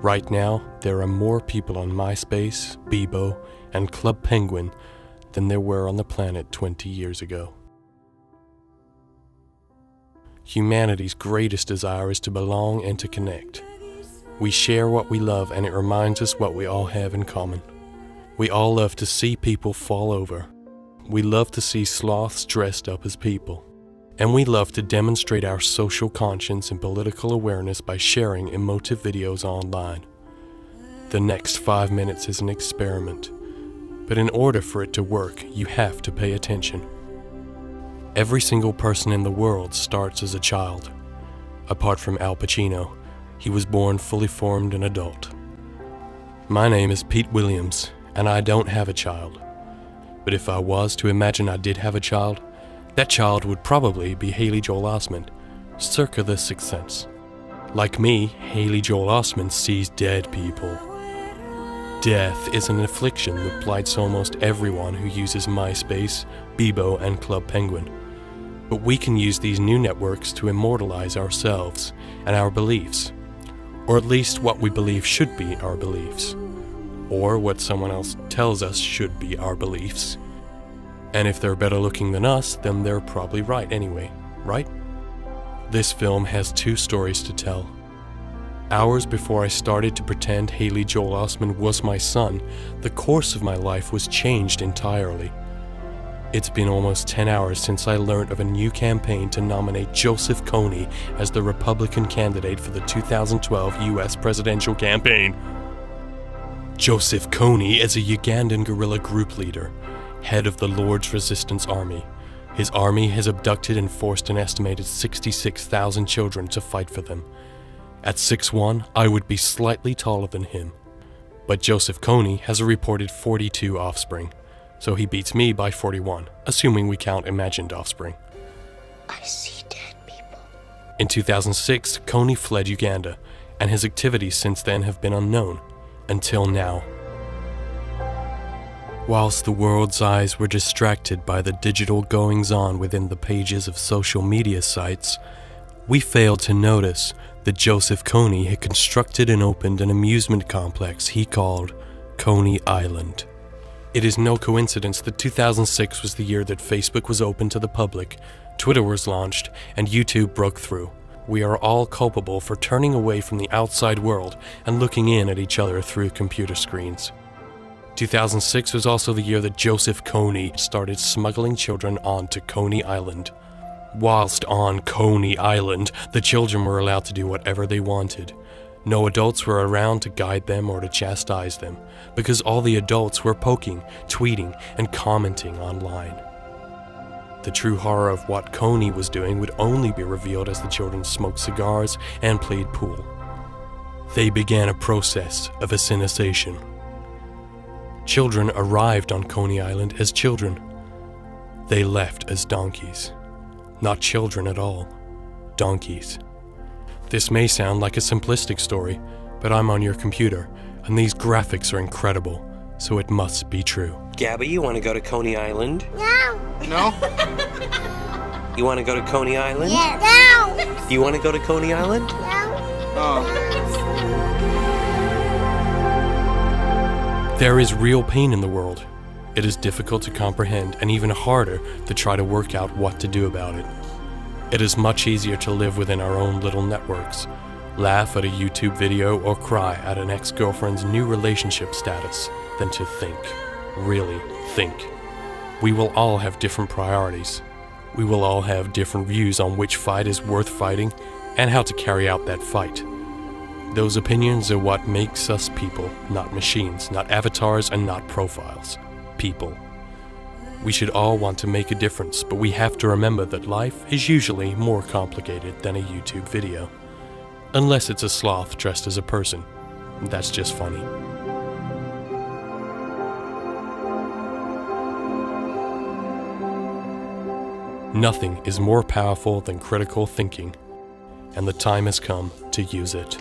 Right now, there are more people on MySpace, Bebo, and Club Penguin than there were on the planet 20 years ago. Humanity's greatest desire is to belong and to connect. We share what we love, and it reminds us what we all have in common. We all love to see people fall over. We love to see sloths dressed up as people. And we love to demonstrate our social conscience and political awareness by sharing emotive videos online. The next 5 minutes is an experiment, but in order for it to work, you have to pay attention. Every single person in the world starts as a child. Apart from Al Pacino, he was born fully formed an adult. My name is Pete Williams, and I don't have a child. But if I was to imagine I did have a child, that child would probably be Haley Joel Osment, circa The Sixth Sense. Like me, Haley Joel Osment sees dead people. Death is an affliction that blights almost everyone who uses MySpace, Bebo, and Club Penguin. But we can use these new networks to immortalize ourselves and our beliefs, or at least what we believe should be our beliefs, or what someone else tells us should be our beliefs. And if they're better looking than us, then they're probably right anyway, right? This film has 2 stories to tell. Hours before I started to pretend Haley Joel Osment was my son, the course of my life was changed entirely. It's been almost 10 hours since I learned of a new campaign to nominate Joseph Kony as the Republican candidate for the 2012 US presidential campaign. Joseph Kony is a Ugandan guerrilla group leader, head of the Lord's Resistance Army. His army has abducted and forced an estimated 66,000 children to fight for them. At 6'1", I would be slightly taller than him. But Joseph Kony has a reported 42 offspring, so he beats me by 41, assuming we count imagined offspring. I see dead people. In 2006, Kony fled Uganda, and his activities since then have been unknown, until now. Whilst the world's eyes were distracted by the digital goings-on within the pages of social media sites, we failed to notice that Joseph Kony had constructed and opened an amusement complex he called KONY Island. It is no coincidence that 2006 was the year that Facebook was opened to the public, Twitter was launched, and YouTube broke through. We are all culpable for turning away from the outside world and looking in at each other through computer screens. 2006 was also the year that Joseph Kony started smuggling children onto KONY Island. Whilst on KONY Island, the children were allowed to do whatever they wanted. No adults were around to guide them or to chastise them, because all the adults were poking, tweeting, and commenting online. The true horror of what Kony was doing would only be revealed as the children smoked cigars and played pool. They began a process of assinicization. Children arrived on KONY Island as children. They left as donkeys. Not children at all, donkeys. This may sound like a simplistic story, but I'm on your computer, and these graphics are incredible, so it must be true. Gabby, you want to go to KONY Island? No. No? You want to go to KONY Island? Yeah. No. Do you want to go to KONY Island? Oh. There is real pain in the world. It is difficult to comprehend and even harder to try to work out what to do about it. It is much easier to live within our own little networks, laugh at a YouTube video or cry at an ex-girlfriend's new relationship status than to think, really think. We will all have different priorities. We will all have different views on which fight is worth fighting and how to carry out that fight. Those opinions are what makes us people, not machines, not avatars, and not profiles. People. We should all want to make a difference, but we have to remember that life is usually more complicated than a YouTube video. Unless it's a sloth dressed as a person. That's just funny. Nothing is more powerful than critical thinking, and the time has come to use it.